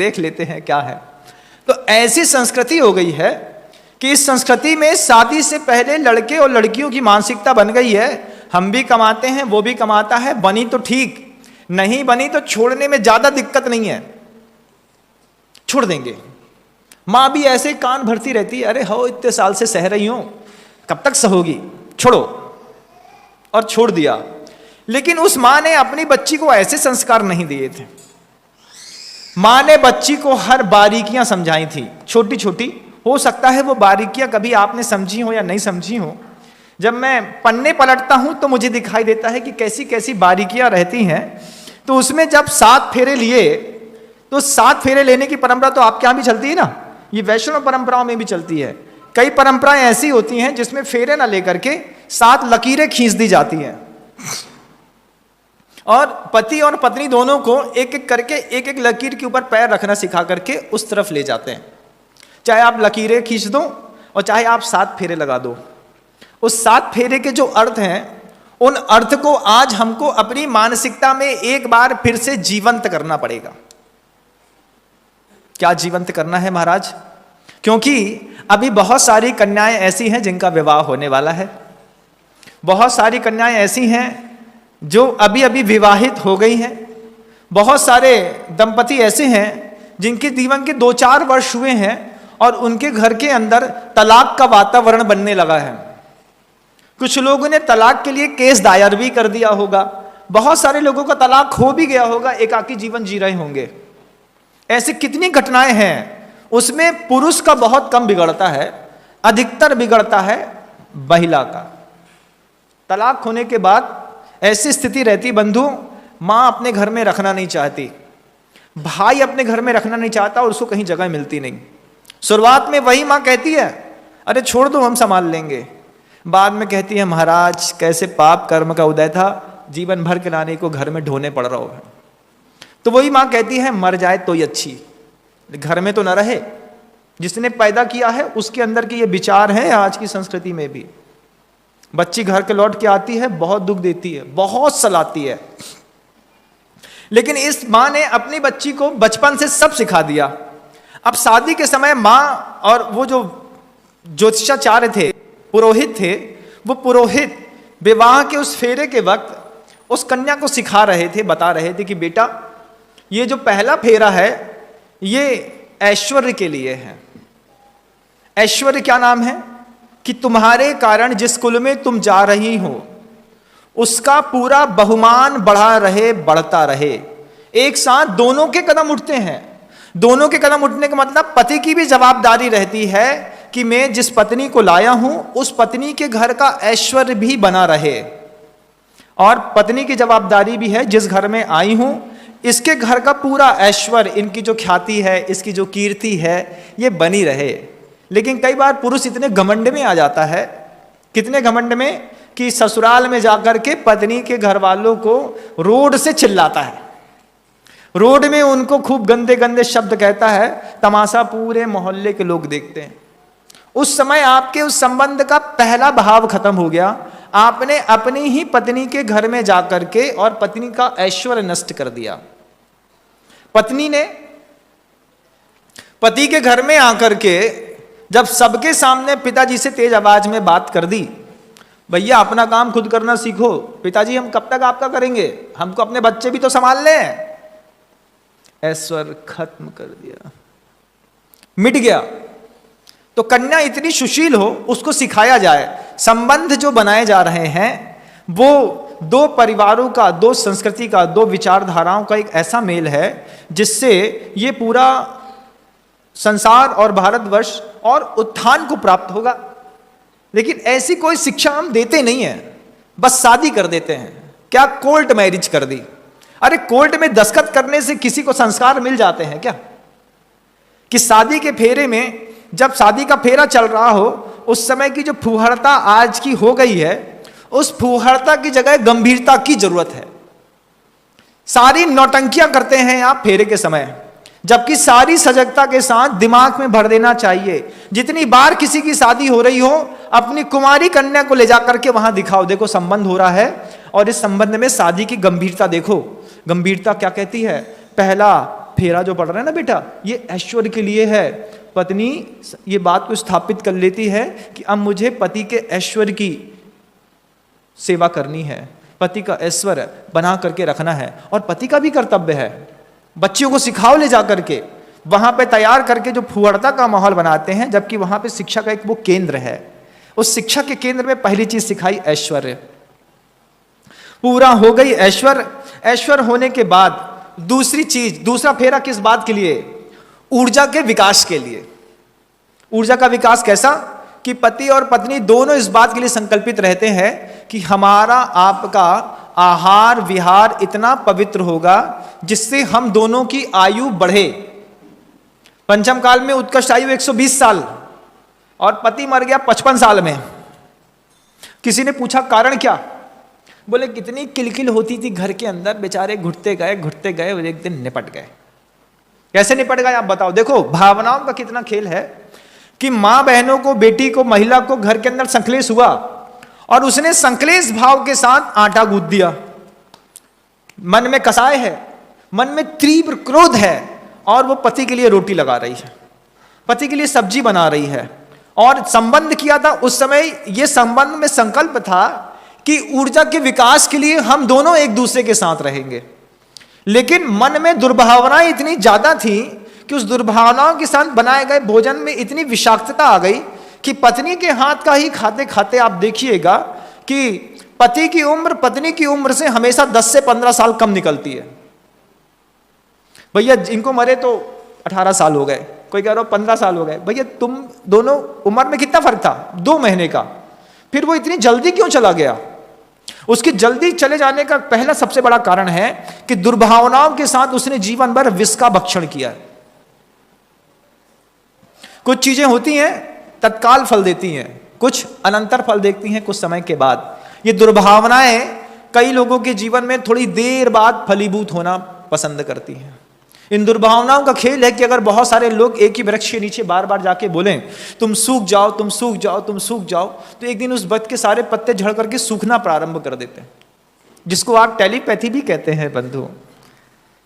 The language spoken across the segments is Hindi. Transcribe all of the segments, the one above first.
देख लेते हैं क्या है। तो ऐसी संस्कृति हो गई है कि इस संस्कृति में शादी से पहले लड़के और लड़कियों की मानसिकता बन गई है, हम भी कमाते हैं वो भी कमाता है, बनी तो ठीक, नहीं बनी तो छोड़ने में ज्यादा दिक्कत नहीं है, छोड़ देंगे। माँ भी ऐसे कान भरती रहती है, अरे हो इतने साल से सह रही हूं, कब तक सहोगी, छोड़ो, और छोड़ दिया। लेकिन उस माँ ने अपनी बच्ची को ऐसे संस्कार नहीं दिए थे। माँ ने बच्ची को हर बारीकियां समझाई थी, छोटी छोटी। हो सकता है वो बारीकियां कभी आपने समझी हो या नहीं समझी हो। जब मैं पन्ने पलटता हूं तो मुझे दिखाई देता है कि कैसी कैसी बारीकियां रहती हैं। तो उसमें जब 7 फेरे लिए, तो 7 फेरे लेने की परंपरा तो आपके यहां भी चलती है ना, ये वैष्णव परंपराओं में भी चलती है। कई परंपराएं ऐसी होती हैं जिसमें फेरे ना लेकर के 7 लकीरें खींच दी जाती हैं, और पति और पत्नी दोनों को एक एक करके एक एक लकीर के ऊपर पैर रखना सिखा करके उस तरफ ले जाते हैं। चाहे आप लकीरें खींच दो और चाहे आप 7 फेरे लगा दो। उस 7 फेरे के जो अर्थ हैं, उन अर्थ को आज हमको अपनी मानसिकता में एक बार फिर से जीवंत करना पड़ेगा। क्या जीवंत करना है महाराज? क्योंकि अभी बहुत सारी कन्याएं ऐसी हैं जिनका विवाह होने वाला है, बहुत सारी कन्याएं ऐसी हैं जो अभी अभी विवाहित हो गई हैं, बहुत सारे दंपति ऐसे हैं जिनके जीवन के 2-4 वर्ष हुए हैं और उनके घर के अंदर तलाक का वातावरण बनने लगा है। कुछ लोगों ने तलाक के लिए केस दायर भी कर दिया होगा, बहुत सारे लोगों का तलाक हो भी गया होगा, एकाकी जीवन जी रहे होंगे। ऐसी कितनी घटनाएं हैं, उसमें पुरुष का बहुत कम बिगड़ता है, अधिकतर बिगड़ता है महिला का। तलाक होने के बाद ऐसी स्थिति रहती बंधु, मां अपने घर में रखना नहीं चाहती, भाई अपने घर में रखना नहीं चाहता और उसको कहीं जगह मिलती नहीं। शुरुआत में वही मां कहती है अरे छोड़ दो हम संभाल लेंगे, बाद में कहती है महाराज कैसे पाप कर्म का उदय था, जीवन भर के लाने को घर में ढोने पड़ रहा है। तो वही मां कहती है मर जाए तो ही अच्छी, घर में तो न रहे। जिसने पैदा किया है उसके अंदर के ये विचार हैं आज की संस्कृति में भी। बच्ची घर के लौट के आती है, बहुत दुख देती है, बहुत सलाती है, लेकिन इस मां ने अपनी बच्ची को बचपन से सब सिखा दिया। अब शादी के समय मां और वो जो ज्योतिषाचार्य थे, पुरोहित थे, वो पुरोहित विवाह के उस फेरे के वक्त उस कन्या को सिखा रहे थे, बता रहे थे कि बेटा ये जो पहला फेरा है ये ऐश्वर्य के लिए है। ऐश्वर्य क्या नाम है? कि तुम्हारे कारण जिस कुल में तुम जा रही हो उसका पूरा बहुमान बढ़ा रहे, बढ़ता रहे। एक साथ दोनों के कदम उठते हैं। दोनों के कदम उठने का मतलब पति की भी जवाबदारी रहती है कि मैं जिस पत्नी को लाया हूं उस पत्नी के घर का ऐश्वर्य भी बना रहे, और पत्नी की जवाबदारी भी है जिस घर में आई हूं इसके घर का पूरा ऐश्वर्य, इनकी जो ख्याति है, इसकी जो कीर्ति है, ये बनी रहे। लेकिन कई बार पुरुष इतने घमंड में आ जाता है, कितने घमंड में, कि ससुराल में जाकर के पत्नी के घर वालों को रोड से चिल्लाता है, रोड में उनको खूब गंदे गंदे शब्द कहता है, तमाशा पूरे मोहल्ले के लोग देखते हैं। उस समय आपके उस संबंध का पहला भाव खत्म हो गया। आपने अपनी ही पत्नी के घर में जाकर के और पत्नी का ऐश्वर्य नष्ट कर दिया। पत्नी ने पति के घर में आकर के जब सबके सामने पिताजी से तेज आवाज में बात कर दी, भैया अपना काम खुद करना सीखो, पिताजी हम कब तक आपका करेंगे, हमको अपने बच्चे भी तो संभाल लें। ऐश्वर्य खत्म कर दिया, मिट गया। तो कन्या इतनी सुशील हो, उसको सिखाया जाए। संबंध जो बनाए जा रहे हैं वो 2 परिवारों का, 2 संस्कृति का, 2 विचारधाराओं का एक ऐसा मेल है जिससे ये पूरा संसार और भारतवर्ष और उत्थान को प्राप्त होगा। लेकिन ऐसी कोई शिक्षा हम देते नहीं है, बस शादी कर देते हैं। क्या कोर्ट मैरिज कर दी? अरे कोर्ट में दस्तखत करने से किसी को संस्कार मिल जाते हैं क्या? कि शादी के फेरे में, जब शादी का फेरा चल रहा हो, उस समय की जो फुहड़ता आज की हो गई है, उस फुहड़ता की जगह गंभीरता की जरूरत है। सारी नौटंकियां करते हैं आप फेरे के समय, जबकि सारी सजगता के साथ दिमाग में भर देना चाहिए। जितनी बार किसी की शादी हो रही हो, अपनी कुमारी कन्या को ले जाकर के वहां दिखाओ, देखो संबंध हो रहा है और इस संबंध में शादी की गंभीरता देखो। गंभीरता क्या कहती है? पहला फेरा जो पड़ रहा है ना बेटा, ये ऐश्वर्य के लिए है। पत्नी ये बात को स्थापित कर लेती है कि अब मुझे पति के ऐश्वर्य की सेवा करनी है, पति का ऐश्वर्य बना करके रखना है। और पति का भी कर्तव्य है, बच्चियों को सिखाओ ले जा करके, वहां पे तैयार करके जो फुहड़ता का माहौल बनाते हैं, जबकि वहां पे शिक्षा का एक वो केंद्र है। उस शिक्षा के केंद्र में पहली चीज सिखाई ऐश्वर्य। पूरा हो गई ऐश्वर्य। ऐश्वर्य होने के बाद दूसरी चीज, दूसरा फेरा किस बात के लिए? ऊर्जा के विकास के लिए। ऊर्जा का विकास कैसा? कि पति और पत्नी दोनों इस बात के लिए संकल्पित रहते हैं कि हमारा आपका आहार विहार इतना पवित्र होगा जिससे हम दोनों की आयु बढ़े। पंचम काल में उत्कृष्ट आयु 120 साल और पति मर गया 55 साल में। किसी ने पूछा कारण क्या? बोले कितनी किलकिल होती थी घर के अंदर, बेचारे घुटते गए और एक दिन निपट गए। कैसे निपट गए आप बताओ? देखो भावनाओं का कितना खेल है कि मां बहनों को, बेटी को, महिला को घर के अंदर संकलेश हुआ और उसने संकलेश भाव के साथ आटा गूंथ दिया। मन में कसाय है, मन में तीव्र क्रोध है और वो पति के लिए रोटी लगा रही है, पति के लिए सब्जी बना रही है। और संबंध किया था उस समय, ये संबंध में संकल्प था कि ऊर्जा के विकास के लिए हम दोनों एक दूसरे के साथ रहेंगे। लेकिन मन में दुर्भावनाएं इतनी ज्यादा थी कि उस दुर्भावनाओं के साथ बनाए गए भोजन में इतनी विषाक्तता आ गई कि पत्नी के हाथ का ही खाते खाते आप देखिएगा कि पति की उम्र पत्नी की उम्र से हमेशा 10 से 15 साल कम निकलती है। भैया इनको मरे तो 18 साल हो गए, कोई कह रहा हो 15 साल हो गए। भैया तुम दोनों उम्र में कितना फर्क था? 2 महीने का। फिर वो इतनी जल्दी क्यों चला गया? उसकी जल्दी चले जाने का पहला सबसे बड़ा कारण है कि दुर्भावनाओं के साथ उसने जीवन भर विष का भक्षण किया। कुछ चीजें होती हैं तत्काल फल देती हैं, कुछ अनंतर फल देती हैं कुछ समय के बाद। ये दुर्भावनाएं कई लोगों के जीवन में थोड़ी देर बाद फलीभूत होना पसंद करती हैं। इन दुर्भावनाओं का खेल है कि अगर बहुत सारे लोग एक ही वृक्ष के नीचे बार बार जाके बोलें तुम सूख जाओ, तुम सूख जाओ, तुम सूख जाओ, तो एक दिन उस वृक्ष के सारे पत्ते झड़ करके सूखना प्रारंभ कर देते हैं, जिसको आप टेलीपैथी भी कहते हैं बंधु।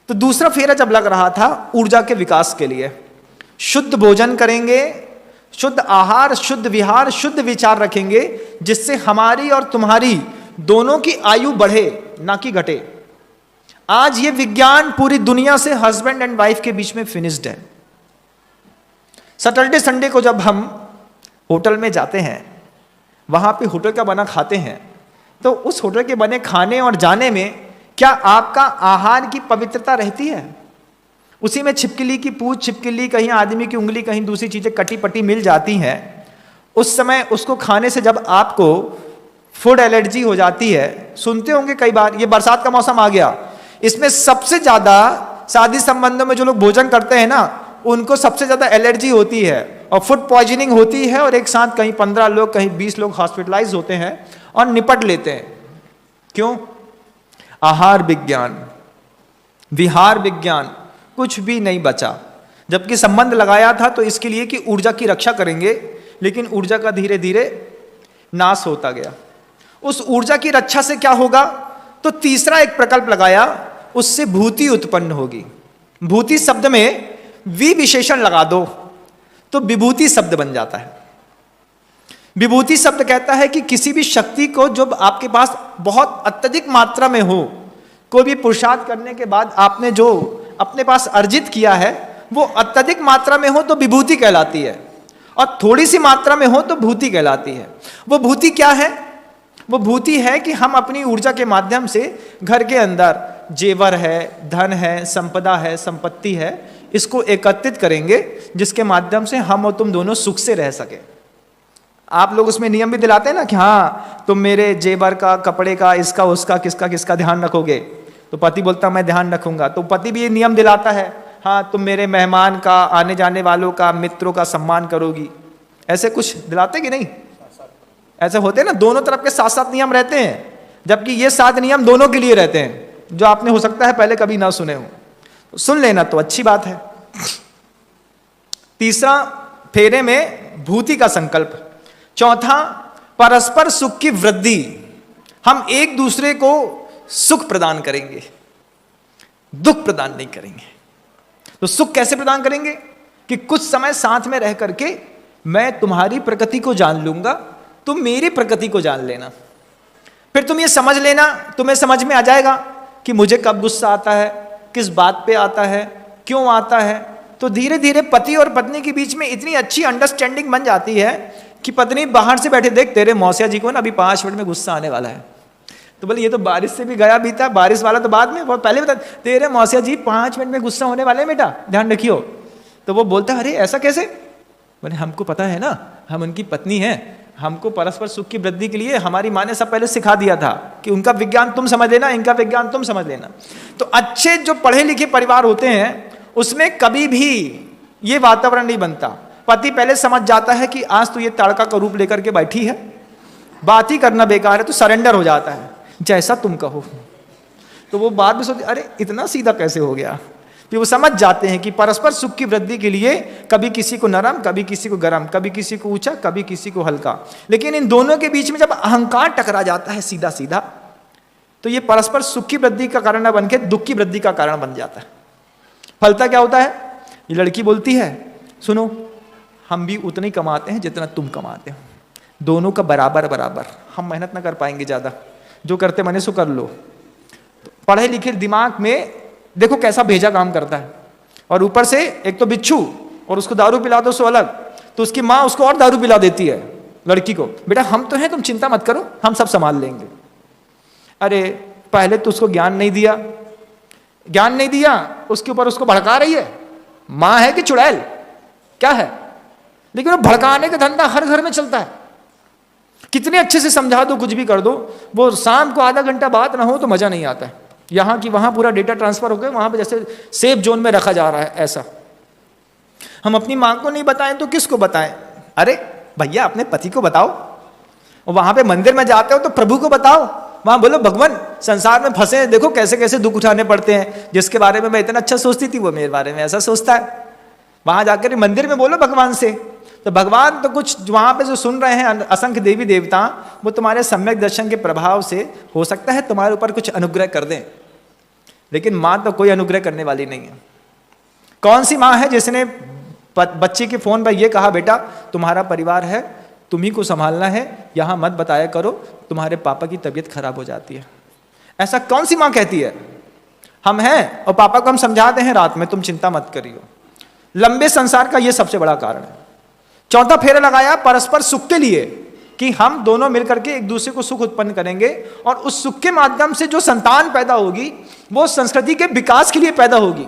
तो दूसरा फेरा जब लग रहा था ऊर्जा के विकास के लिए, शुद्ध भोजन करेंगे, शुद्ध आहार, शुद्ध विहार, शुद्ध विचार रखेंगे, जिससे हमारी और तुम्हारी दोनों की आयु बढ़े ना कि घटे। आज ये विज्ञान पूरी दुनिया से हस्बैंड एंड वाइफ के बीच में फिनिश्ड है। सैटरडे संडे को जब हम होटल में जाते हैं, वहां पे होटल का बना खाते हैं, तो उस होटल के बने खाने और जाने में क्या आपका आहार की पवित्रता रहती है? उसी में छिपकली की पूंछ, छिपकली, कहीं आदमी की उंगली, कहीं दूसरी चीजें कटी पटी मिल जाती हैं। उस समय उसको खाने से जब आपको फूड एलर्जी हो जाती है, सुनते होंगे कई बार, ये बरसात का मौसम आ गया, इसमें सबसे ज्यादा शादी संबंधों में जो लोग भोजन करते हैं ना, उनको सबसे ज्यादा एलर्जी होती है और फूड पॉइजनिंग होती है और एक साथ कहीं 15 लोग, कहीं 20 लोग हॉस्पिटलाइज होते हैं और निपट लेते हैं। क्यों? आहार विज्ञान, विहार विज्ञान, कुछ भी नहीं बचा। जबकि संबंध लगाया था तो इसके लिए कि ऊर्जा की रक्षा करेंगे, लेकिन ऊर्जा का धीरे धीरे नाश होता गया। उस ऊर्जा की रक्षा से क्या होगा? तो तीसरा एक प्रकल्प लगाया, उससे भूति उत्पन्न होगी। भूति शब्द में वि विशेषण लगा दो तो विभूति शब्द बन जाता है। विभूति शब्द कहता है कि किसी भी शक्ति को जो आपके पास बहुत अत्यधिक मात्रा में हो, कोई भी पुरुषार्थ करने के बाद आपने जो अपने पास अर्जित किया है वो अत्यधिक मात्रा में हो तो विभूति कहलाती है, और थोड़ी सी मात्रा में हो तो भूति कहलाती है। वो भूति क्या है? वो भूति है कि हम अपनी ऊर्जा के माध्यम से घर के अंदर जेवर है, धन है, संपदा है, संपत्ति है, इसको एकत्रित करेंगे, जिसके माध्यम से हम और तुम दोनों सुख से रह सके। आप लोग उसमें नियम भी दिलाते हैं ना कि हाँ तुम मेरे जेवर का, कपड़े का, इसका उसका, किसका किसका ध्यान रखोगे। तो पति बोलता मैं ध्यान रखूंगा, तो पति भी ये नियम दिलाता है, हाँ तुम मेरे मेहमान का, आने जाने वालों का, मित्रों का सम्मान करोगी। ऐसे कुछ दिलाते कि नहीं? ऐसे होते हैं ना, दोनों तरफ के 7-7 नियम रहते हैं, जबकि ये 7 नियम दोनों के लिए रहते हैं, जो आपने हो सकता है पहले कभी ना सुने हो। तो सुन लेना तो अच्छी बात है। तीसरा फेरे में भूति का संकल्प। चौथा परस्पर सुख की वृद्धि। हम एक दूसरे को सुख प्रदान करेंगे, दुख प्रदान नहीं करेंगे। तो सुख कैसे प्रदान करेंगे? कि कुछ समय साथ में रह करके मैं तुम्हारी प्रकृति को जान लूंगा, तुम मेरी प्रकृति को जान लेना, फिर तुम ये समझ लेना, तुम्हें समझ में आ जाएगा कि मुझे कब गुस्सा आता है, किस बात पे आता है, क्यों आता है। तो धीरे धीरे पति और पत्नी के बीच में इतनी अच्छी अंडरस्टैंडिंग बन जाती है कि पत्नी बाहर से बैठे, देख तेरे मौसिया जी को ना अभी 5 मिनट में गुस्सा आने वाला है। तो बोले ये तो बारिश से भी गया बीता, बारिश वाला तो बाद में, वो पहले बता तेरे मौसिया जी 5 मिनट में गुस्सा होने वाले हैं बेटा, ध्यान रखियो। तो वो बोलता है अरे ऐसा कैसे? बोले हमको पता है ना, हम उनकी पत्नी हैं, हमको परस्पर सुख की वृद्धि के लिए हमारी माँ ने सब पहले सिखा दिया था कि उनका विज्ञान तुम समझ लेना, इनका विज्ञान तुम समझ लेना। तो अच्छे जो पढ़े लिखे परिवार होते हैं उसमें कभी भी ये वातावरण नहीं बनता। पति पहले समझ जाता है कि आज तो ये तड़का का रूप लेकर के बैठी है, बात ही करना बेकार है, तो सरेंडर हो जाता है, जैसा तुम कहो। तो वो बाद में सोचते अरे इतना सीधा कैसे हो गया। फिर वो समझ जाते हैं कि परस्पर सुख की वृद्धि के लिए कभी किसी को नरम, कभी किसी को गरम, कभी किसी को ऊंचा, कभी किसी को हल्का, लेकिन इन दोनों के बीच में जब अहंकार टकरा जाता है सीधा सीधा, तो ये परस्पर सुख की वृद्धि का कारण न बन के दुख की वृद्धि का कारण बन जाता है। फलता क्या होता है? ये लड़की बोलती है सुनो हम भी उतना ही कमाते हैं जितना तुम कमाते हो, दोनों का बराबर बराबर, हम मेहनत ना कर पाएंगे ज्यादा, जो करते मने सो कर लो। तो पढ़े लिखे दिमाग में देखो कैसा भेजा काम करता है। और ऊपर से एक तो बिच्छू, और उसको दारू पिला दो सो अलग, तो उसकी माँ उसको और दारू पिला देती है लड़की को, बेटा हम तो हैं तुम चिंता मत करो, हम सब संभाल लेंगे। अरे पहले तो उसको ज्ञान नहीं दिया, ज्ञान नहीं दिया, उसके ऊपर उसको भड़का रही है। माँ है कि चुड़ैल क्या है? लेकिन वो भड़काने का धंधा हर घर में चलता है। कितने अच्छे से समझा दो, कुछ भी कर दो, वो शाम को आधा घंटा बात ना हो तो मजा नहीं आता है। यहां की वहां पूरा डेटा ट्रांसफर हो गया, वहां पे जैसे सेफ जोन में रखा जा रहा है। ऐसा हम अपनी मां को नहीं बताएं तो किसको बताएं? अरे भैया अपने पति को बताओ, और वहां पे मंदिर में जाते हो तो प्रभु को बताओ, वहां बोलो भगवान संसार में फंसे देखो कैसे कैसे दुख उठाने पड़ते हैं, जिसके बारे में मैं इतना अच्छा सोचती थी वो मेरे बारे में ऐसा सोचता है। वहां जाकर मंदिर में बोलो भगवान से, तो भगवान तो कुछ वहां पे जो सुन रहे हैं असंख्य देवी देवता, वो तुम्हारे सम्यक दर्शन के प्रभाव से हो सकता है तुम्हारे ऊपर कुछ अनुग्रह कर दें, लेकिन मां तो कोई अनुग्रह करने वाली नहीं है। कौन सी मां है जिसने बच्चे के फोन पर यह कहा बेटा तुम्हारा परिवार है, तुम्ही को संभालना है, यहां मत बताया करो, तुम्हारे पापा की तबीयत खराब हो जाती है। ऐसा कौन सी मां कहती है? हम हैं, और पापा को हम समझाते हैं रात में तुम चिंता मत करियो। लंबे संसार का यह सबसे बड़ा कारण है। चौथा फेरा लगाया परस्पर सुख के लिए, कि हम दोनों मिलकर के एक दूसरे को सुख उत्पन्न करेंगे, और उस सुख के माध्यम से जो संतान पैदा होगी वो संस्कृति के विकास के लिए पैदा होगी।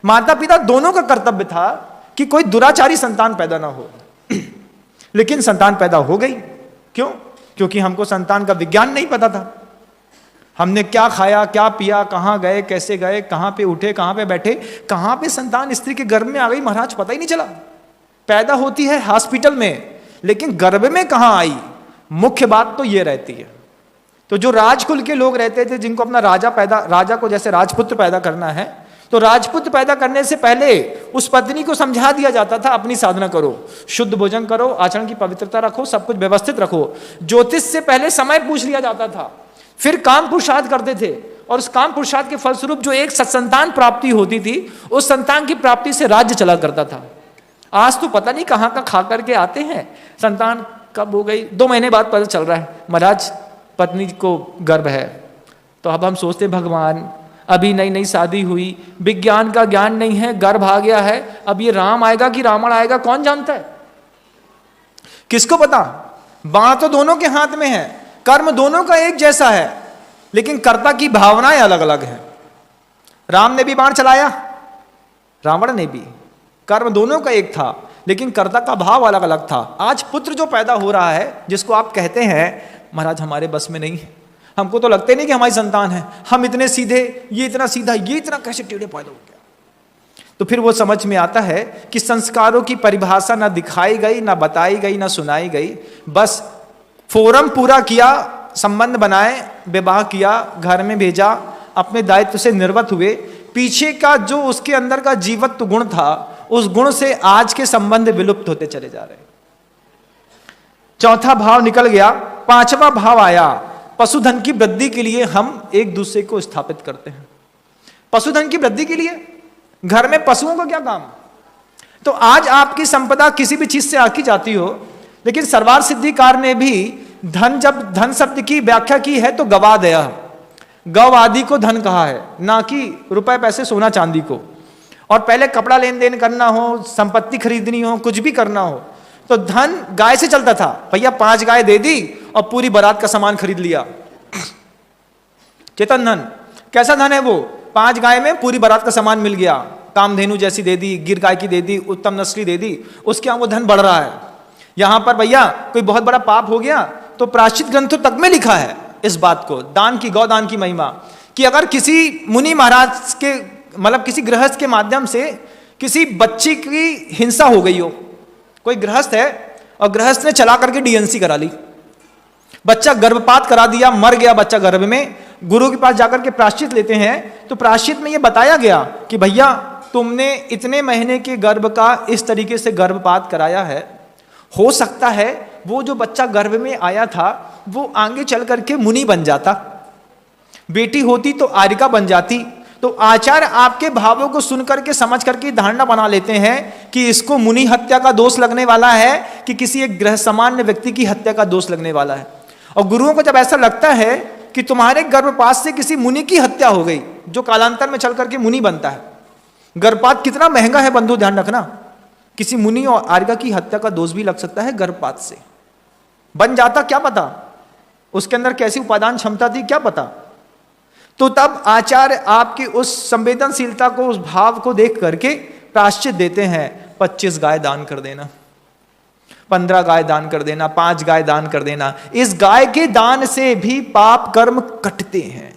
माता पिता दोनों का कर्तव्य था कि कोई दुराचारी संतान पैदा ना हो, लेकिन संतान पैदा हो गई। क्यों? क्योंकि हमको संतान का विज्ञान नहीं पता था। हमने क्या खाया, क्या पिया, कहां गए, कैसे गए, कहां पे उठे, कहां पे बैठे, कहां पे संतान स्त्री के गर्भ में आ गई महाराज पता ही नहीं चला। पैदा होती है हॉस्पिटल में, लेकिन गर्भ में कहां आई, मुख्य बात तो यह रहती है। तो जो राजकुल के लोग रहते थे, जिनको अपना राजा को जैसे राजपुत्र पैदा करना है, तो राजपुत्र पैदा करने से पहले उस पत्नी को समझा दिया जाता था अपनी साधना करो, शुद्ध भोजन करो, आचरण की पवित्रता रखो, सब कुछ व्यवस्थित रखो। ज्योतिष से पहले समय पूछ लिया जाता था, फिर काम पुरुषार्थ करते थे, और उस काम पुरुषार्थ के फलस्वरूप जो एक सत्संतान प्राप्ति होती थी, उस संतान की प्राप्ति से राज्य चला करता था। आज तो पता नहीं कहां का खा करके आते हैं, संतान कब हो गई 2 महीने बाद पता चल रहा है महाराज पत्नी को गर्भ है। तो अब हम सोचते भगवान अभी नई नई शादी हुई, विज्ञान का ज्ञान नहीं है, गर्भ आ गया है, अब ये राम आएगा कि रावण आएगा कौन जानता है, किसको पता। बाण तो दोनों के हाथ में है, कर्म दोनों का एक जैसा है, लेकिन कर्ता की भावनाएं अलग अलग हैं। राम ने भी बाण चलाया, रावण ने भी, कर्म दोनों का एक था, लेकिन कर्ता का भाव अलग अलग था। आज पुत्र जो पैदा हो रहा है, जिसको आप कहते हैं महाराज हमारे बस में नहीं, हमको तो लगते नहीं कि हमारी संतान है, हम इतने सीधे, ये इतना सीधा, ये इतना कैसे टेढ़े पैदा हो गया। तो फिर वो समझ में आता है कि संस्कारों की परिभाषा ना दिखाई गई, ना बताई गई, ना सुनाई गई, बस फोरम पूरा किया, संबंध बनाए, विवाह किया, घर में भेजा, अपने दायित्व से निर्वत हुए। पीछे का जो उसके अंदर का जीवत्व गुण था, उस गुण से आज के संबंध विलुप्त होते चले जा रहे हैं। चौथा भाव निकल गया, पांचवा भाव आया, पशुधन की वृद्धि के लिए हम एक दूसरे को स्थापित करते हैं। पशुधन की वृद्धि के लिए घर में पशुओं का क्या काम? तो आज आपकी संपदा किसी भी चीज से आकी जाती हो, लेकिन सरवार सिद्धिकार ने भी धन, जब धन शब्द की व्याख्या की है तो गवा दया, गव आदि को धन कहा है, ना कि रुपए पैसे सोना चांदी को। और पहले कपड़ा लेन देन करना हो, संपत्ति खरीदनी हो, कुछ भी करना हो तो धन गाय से चलता था। भैया 5 गाय दे दी और पूरी बारात का सामान खरीद लिया। चेतन धन, कैसा धन है वो? 5 गाय में पूरी बारात का सामान मिल गया, कामधेनु जैसी दे दी, गिर गाय की दे दी, उत्तम नस्ली दे दी, उसके यहाँ वो धन बढ़ रहा है। यहां पर भैया कोई बहुत बड़ा पाप हो गया तो प्रायश्चित ग्रंथों तक में लिखा है इस बात को, दान की, गौदान की महिमा, कि अगर किसी मुनि महाराज के, मतलब किसी गृहस्थ के माध्यम से किसी बच्ची की हिंसा हो गई हो, कोई गृहस्थ है और गृहस्थ ने चला करके डीएनसी करा ली, बच्चा गर्भपात करा दिया, मर गया बच्चा गर्भ में, गुरु के पास जाकर के प्रायश्चित लेते हैं तो प्रायश्चित में यह बताया गया कि भैया तुमने इतने महीने के गर्भ का इस तरीके से गर्भपात कराया है, हो सकता है वो जो बच्चा गर्भ में आया था वो आगे चल करके मुनि बन जाता, बेटी होती तो आर्यिका बन जाती। तो आचार्य आपके भावों को सुन करके, समझ करके धारणा बना लेते हैं कि इसको मुनि हत्या का दोष लगने वाला है कि किसी एक गृह सामान्य व्यक्ति की हत्या का दोष लगने वाला है। और गुरुओं को जब ऐसा लगता है कि तुम्हारे गर्भपात से किसी मुनि की हत्या हो गई, जो कालांतर में चल करके मुनि बनता है, गर्भपात कितना महंगा है बंधु, ध्यान रखना, किसी मुनि और आर्यिका की हत्या का दोष भी लग सकता है गर्भपात से, बन जाता, क्या पता उसके अंदर कैसी उपादान क्षमता थी, क्या पता। तो तब आचार्य आपकी उस संवेदनशीलता को, उस भाव को देख करके प्रायश्चित देते हैं, 25 गाय दान कर देना, 15 गाय दान कर देना, 5 गाय दान कर देना। इस गाय के दान से भी पाप कर्म कटते हैं।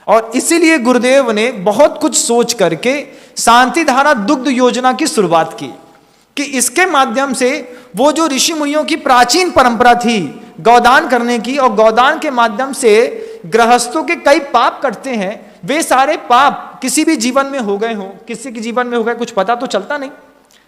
और इसीलिए गुरुदेव ने बहुत कुछ सोच करके शांति धारा दुग्ध योजना की शुरुआत की कि इसके माध्यम से वो जो ऋषि मुनियों की प्राचीन परंपरा थी गौदान करने की, और गौदान के माध्यम से गृहस्थों के कई पाप कटते हैं, वे सारे पाप किसी भी जीवन में हो गए हों, किसी के जीवन में हो गए, कुछ पता तो चलता नहीं,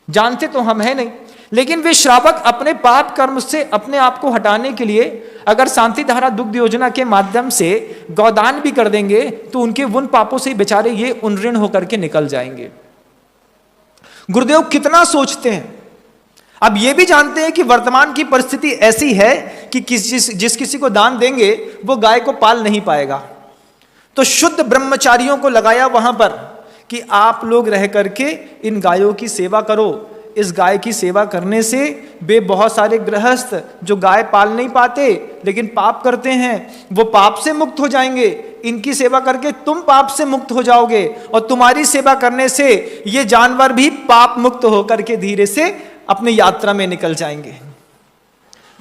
जानते तो हम है नहीं, लेकिन वे श्रावक अपने पाप कर्म से अपने आप को हटाने के लिए अगर शांति धारा दुग्ध योजना के माध्यम से गौदान भी कर देंगे तो उनके उन पापों से बेचारे ये उन्ऋण होकर के निकल जाएंगे। गुरुदेव कितना सोचते हैं। अब ये भी जानते हैं कि वर्तमान की परिस्थिति ऐसी है कि जिस किसी को दान देंगे वो गाय को पाल नहीं पाएगा, तो शुद्ध ब्रह्मचारियों को लगाया वहां पर कि आप लोग रह करके इन गायों की सेवा करो। इस गाय की सेवा करने से वे बहुत सारे गृहस्थ जो गाय पाल नहीं पाते लेकिन पाप करते हैं, वो पाप से मुक्त हो जाएंगे। इनकी सेवा करके तुम पाप से मुक्त हो जाओगे और तुम्हारी सेवा करने से ये जानवर भी पाप मुक्त होकर के धीरे से अपनी यात्रा में निकल जाएंगे।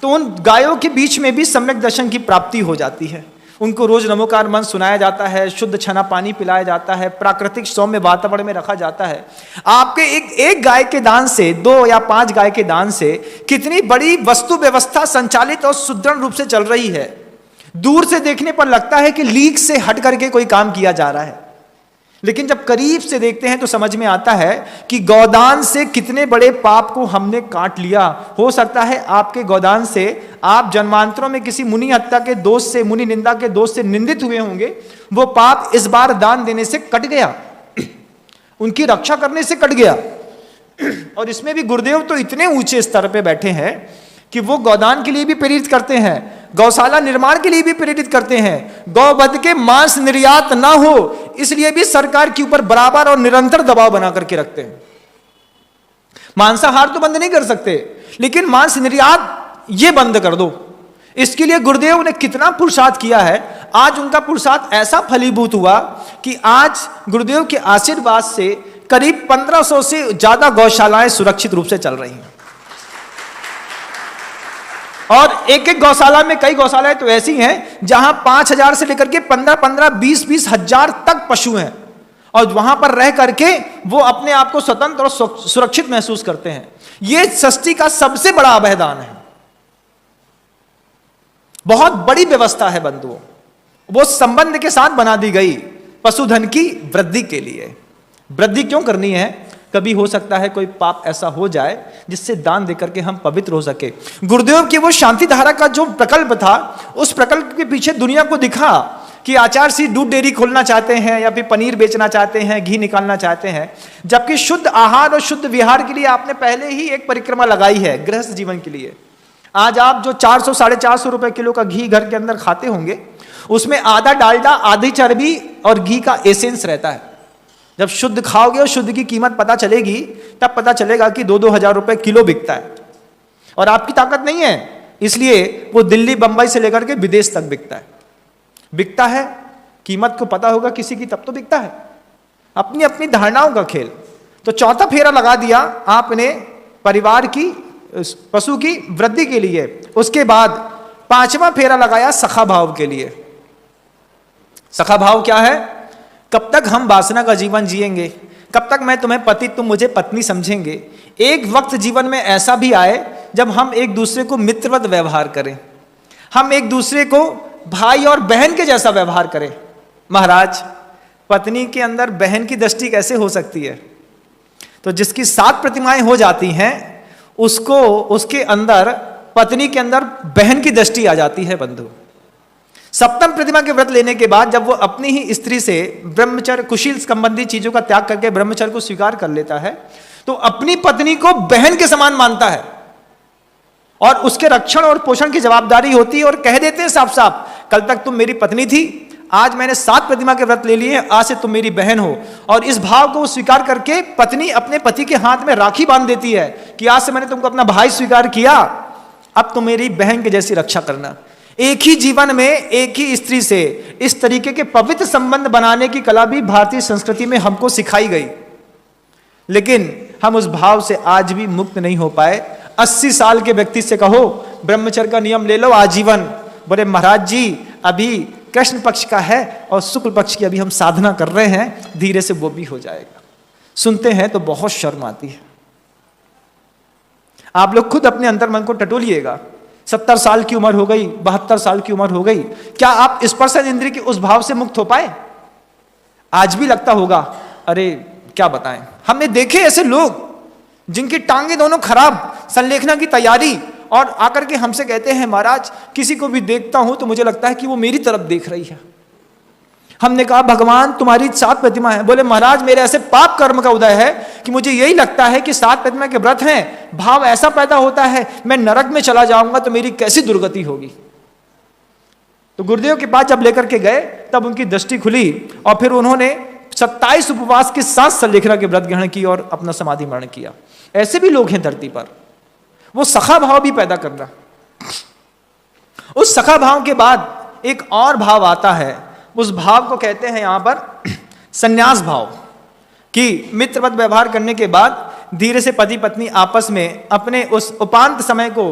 तो उन गायों के बीच में भी सम्यक दर्शन की प्राप्ति हो जाती है। उनको रोज नमोकार मंत्र सुनाया जाता है, शुद्ध छना पानी पिलाया जाता है, प्राकृतिक सौम्य वातावरण में रखा जाता है। आपके एक गाय के दान से, 2 या 5 गाय के दान से कितनी बड़ी वस्तु व्यवस्था संचालित और सुदृढ़ रूप से चल रही है। दूर से देखने पर लगता है कि लीक से हट करके कोई काम किया जा रहा है, लेकिन जब करीब से देखते हैं तो समझ में आता है कि गौदान से कितने बड़े पाप को हमने काट लिया। हो सकता है आपके गौदान से आप जन्मांतरों में किसी मुनि हत्या के दोष से, मुनि निंदा के दोष से निंदित हुए होंगे, वो पाप इस बार दान देने से कट गया, उनकी रक्षा करने से कट गया। और इसमें भी गुरुदेव तो इतने ऊंचे स्तर पे बैठे हैं कि वो गौदान के लिए भी प्रेरित करते हैं, गौशाला निर्माण के लिए भी प्रेरित करते हैं। गौवध के मांस निर्यात ना हो इसलिए भी सरकार के ऊपर बराबर और निरंतर दबाव बना करके रखते हैं। मांसाहार तो बंद नहीं कर सकते, लेकिन मांस निर्यात ये बंद कर दो। इसके लिए गुरुदेव ने कितना पुरुषार्थ किया है। आज उनका पुरुषार्थ ऐसा फलीभूत हुआ कि आज गुरुदेव के आशीर्वाद से करीब 1500 से ज्यादा गौशालाएं सुरक्षित रूप से चल रही हैं। और एक एक गौशाला में, कई गौशालाएं तो ऐसी हैं जहां 5000 से लेकर के 15-15, 20-20 हजार तक पशु हैं, और वहां पर रह करके वो अपने आप को स्वतंत्र और सुरक्षित महसूस करते हैं। यह सृष्टि का सबसे बड़ा अभयदान है, बहुत बड़ी व्यवस्था है बंधुओं। वो संबंध के साथ बना दी गई पशुधन की वृद्धि के लिए। वृद्धि क्यों करनी है? कभी हो सकता है कोई पाप ऐसा हो जाए जिससे दान देकर के हम पवित्र हो सके। गुरुदेव की वो शांति धारा का जो प्रकल्प था, उस प्रकल्प के पीछे दुनिया को दिखा कि आचार सी दूध डेयरी खोलना चाहते हैं या फिर पनीर बेचना चाहते हैं, घी निकालना चाहते हैं, जबकि शुद्ध आहार और शुद्ध विहार के लिए आपने पहले ही एक परिक्रमा लगाई है गृहस्थ जीवन के लिए। आज आप जो 400 450 रुपए किलो का घी घर के अंदर खाते होंगे, उसमें आधा डालडा, आधी चर्बी और घी का एसेंस रहता है। जब शुद्ध खाओगे और शुद्ध की कीमत पता चलेगी, तब पता चलेगा कि 2-2 हजार रुपए किलो बिकता है। और आपकी ताकत नहीं है, इसलिए वो दिल्ली बंबई से लेकर के विदेश तक बिकता है। कीमत को पता होगा किसी की, तब तो बिकता है। अपनी अपनी धारणाओं का खेल। तो चौथा फेरा लगा दिया आपने परिवार की, पशु की वृद्धि के लिए। उसके बाद पांचवा फेरा लगाया सखा भाव के लिए। सखा भाव क्या है? कब तक हम वासना का जीवन जिएंगे, कब तक मैं तुम्हें पति, तुम मुझे पत्नी समझेंगे। एक वक्त जीवन में ऐसा भी आए जब हम एक दूसरे को मित्रवत व्यवहार करें, हम एक दूसरे को भाई और बहन के जैसा व्यवहार करें। महाराज, पत्नी के अंदर बहन की दृष्टि कैसे हो सकती है? तो जिसकी 7 प्रतिमाएं हो जाती हैं, उसको उसके अंदर, पत्नी के अंदर बहन की दृष्टि आ जाती है बंधु। सप्तम प्रतिमा के व्रत लेने के बाद जब वो अपनी ही स्त्री से ब्रह्मचर्य, कुशील संबंधी चीजों का त्याग करके ब्रह्मचर्य को स्वीकार कर लेता है, तो अपनी पत्नी को बहन के समान मानता है और उसके रक्षण और पोषण की जवाबदारी होती है। और कह देते हैं साफ साफ, कल तक तुम मेरी पत्नी थी, आज मैंने 7 प्रतिमा के व्रत ले लिए, आज से तुम मेरी बहन हो। और इस भाव को स्वीकार करके पत्नी अपने पति के हाथ में राखी बांध देती है कि आज से मैंने तुमको अपना भाई स्वीकार किया, अब तुम मेरी बहन के जैसी रक्षा करना। एक ही जीवन में एक ही स्त्री से इस तरीके के पवित्र संबंध बनाने की कला भी भारतीय संस्कृति में हमको सिखाई गई, लेकिन हम उस भाव से आज भी मुक्त नहीं हो पाए। 80 साल के व्यक्ति से कहो ब्रह्मचर्य का नियम ले लो आजीवन, बोले महाराज जी अभी कृष्ण पक्ष का है और शुक्ल पक्ष की अभी हम साधना कर रहे हैं, धीरे से वो भी हो जाएगा। सुनते हैं तो बहुत शर्म आती है। आप लोग खुद अपने अंतर मन को टटोलिएगा। 70 साल की उम्र हो गई, 72 साल की उम्र हो गई, क्या आप स्पर्श इंद्रिय के उस भाव से मुक्त हो पाए? आज भी लगता होगा, अरे क्या बताएं। हमने देखे ऐसे लोग जिनकी टांगे दोनों खराब, संलेखना की तैयारी, और आकर के हमसे कहते हैं महाराज किसी को भी देखता हूं तो मुझे लगता है कि वो मेरी तरफ देख रही है। हमने कहा भगवान तुम्हारी 7 प्रतिमा है, बोले महाराज मेरे ऐसे पाप कर्म का उदय है कि मुझे यही लगता है कि 7 प्रतिमा के व्रत हैं, भाव ऐसा पैदा होता है मैं नरक में चला जाऊंगा तो मेरी कैसी दुर्गति होगी। तो गुरुदेव के पास जब लेकर के गए तब उनकी दृष्टि खुली और फिर उन्होंने 27 उपवास के साथ संलेखना के व्रत ग्रहण की और अपना समाधि मरण किया। ऐसे भी लोग हैं धरती पर। वो सखा भाव भी पैदा करना। उस सखा भाव के बाद एक और भाव आता है, उस भाव को कहते हैं यहां पर संन्यास भाव, कि मित्रवत व्यवहार करने के बाद धीरे से पति पत्नी आपस में अपने उस उपांत समय को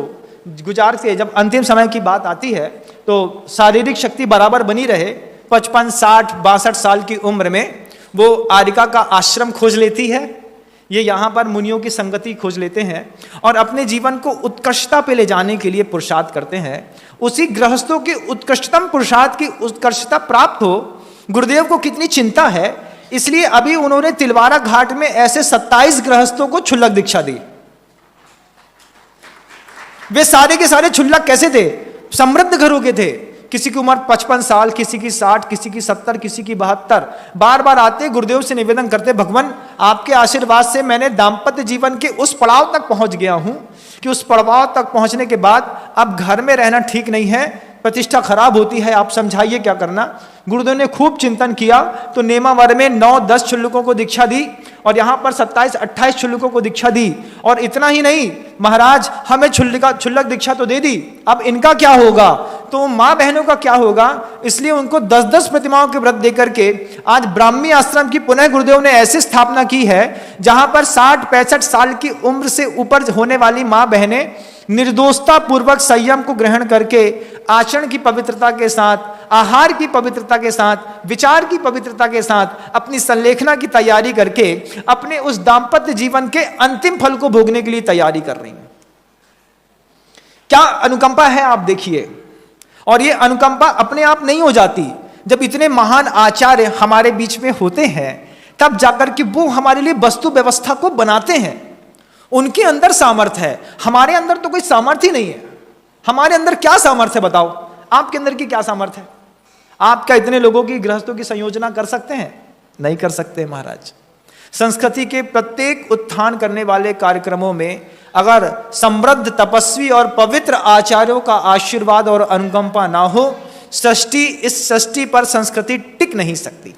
गुजार के जब अंतिम समय की बात आती है तो शारीरिक शक्ति बराबर बनी रहे, 55, 60, 62 साल की उम्र में वो आरिका का आश्रम खोज लेती है। ये यहाँ पर मुनियों की संगति खोज लेते हैं और अपने जीवन को उत्कृष्टता पे ले जाने के लिए पुरुषार्थ करते हैं। उसी गृहस्थों के उत्कृष्टतम पुरुषार्थ की उत्कृष्टता प्राप्त हो, गुरुदेव को कितनी चिंता है, इसलिए अभी उन्होंने तिलवारा घाट में ऐसे 27 गृहस्थों को क्षुल्लक दीक्षा दी। वे सारे के सारे क्षुल्लक कैसे थे? समृद्ध घरों के थे। किसी की उम्र 55 साल, किसी की 60, किसी की 70, किसी की 72। बार बार आते गुरुदेव से निवेदन करते, भगवान आपके आशीर्वाद से मैंने दाम्पत्य जीवन के उस पड़ाव तक पहुंच गया हूं कि उस पड़ाव तक पहुंचने के बाद अब घर में रहना ठीक नहीं है, प्रतिष्ठा खराब होती है, आप समझाइए क्या करना। गुरुदेव ने खूब चिंतन किया तो नेमावर में 9-10 क्षुल्लकों को दीक्षा दी और यहाँ पर 27-28 क्षुल्लकों को दीक्षा दी। और इतना ही नहीं, महाराज हमें क्षुल्लक दीक्षा तो दे दी, अब इनका क्या होगा, तो माँ बहनों का क्या होगा। इसलिए उनको 10-10 प्रतिमाओं के व्रत देकर के आज ब्राह्मी आश्रम की पुनः गुरुदेव ने ऐसी स्थापना की है जहां पर 60-65 साल की उम्र से ऊपर होने वाली माँ बहनें निर्दोषता पूर्वक संयम को ग्रहण करके आचरण की पवित्रता के साथ, आहार की पवित्रता के साथ, विचार की पवित्रता के साथ अपनी संलेखना की तैयारी करके अपने उस दाम्पत्य जीवन के अंतिम फल को भोगने के लिए तैयारी कर रही हैं। क्या अनुकंपा है आप देखिए। और ये अनुकंपा अपने आप नहीं हो जाती, जब इतने महान आचार्य हमारे बीच में होते हैं तब जाकर के वो हमारे लिए वस्तु व्यवस्था को बनाते हैं। उनके अंदर सामर्थ्य है, हमारे अंदर तो कोई सामर्थ्य ही नहीं है। हमारे अंदर क्या सामर्थ्य है बताओ, आपके अंदर की क्या सामर्थ्य है? आप क्या इतने लोगों की, गृहस्थों की संयोजना कर सकते हैं? नहीं कर सकते महाराज। संस्कृति के प्रत्येक उत्थान करने वाले कार्यक्रमों में अगर समृद्ध, तपस्वी और पवित्र आचार्यों का आशीर्वाद और अनुकंपा ना हो, इस सृष्टि पर संस्कृति टिक नहीं सकती।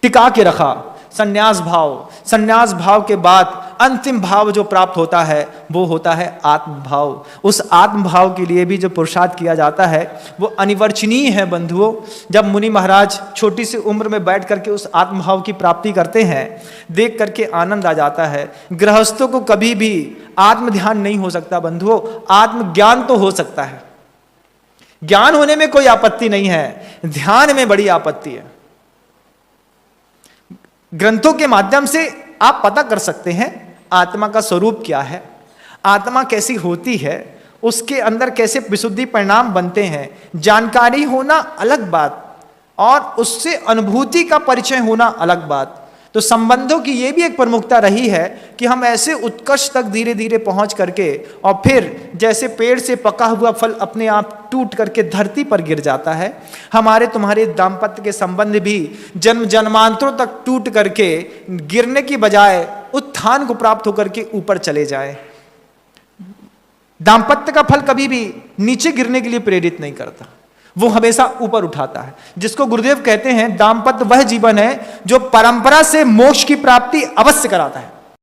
टिका के रखा संन्यास भाव। संन्यास भाव के बाद अंतिम भाव जो प्राप्त होता है वो होता है आत्म भाव। उस आत्म भाव के लिए भी जो पुरुषार्थ किया जाता है वो अनिवर्चनीय है बंधुओं। जब मुनि महाराज छोटी सी उम्र में बैठ करके उस आत्म भाव की प्राप्ति करते हैं, देख करके आनंद आ जाता है। गृहस्थों को कभी भी आत्म ध्यान नहीं हो सकता बंधुओं, आत्मज्ञान तो हो सकता है। ज्ञान होने में कोई आपत्ति नहीं है, ध्यान में बड़ी आपत्ति है। ग्रंथों के माध्यम से आप पता कर सकते हैं आत्मा का स्वरूप क्या है, आत्मा कैसी होती है, उसके अंदर कैसे विशुद्धि परिणाम बनते हैं। जानकारी होना अलग बात और उससे अनुभूति का परिचय होना अलग बात। तो संबंधों की ये भी एक प्रमुखता रही है कि हम ऐसे उत्कर्ष तक धीरे धीरे पहुंच करके, और फिर जैसे पेड़ से पका हुआ फल अपने आप टूट करके धरती पर गिर जाता है, हमारे तुम्हारे दाम्पत्य के संबंध भी जन्म जन्मांतरों तक टूट करके गिरने की बजाय उत्थान को प्राप्त होकर के ऊपर चले जाए। दाम्पत्य का फल कभी भी नीचे गिरने के लिए प्रेरित नहीं करता, वो हमेशा ऊपर उठाता है। जिसको गुरुदेव कहते हैं दाम्पत्य वह जीवन है जो परंपरा से मोक्ष की प्राप्ति अवश्य कराता है।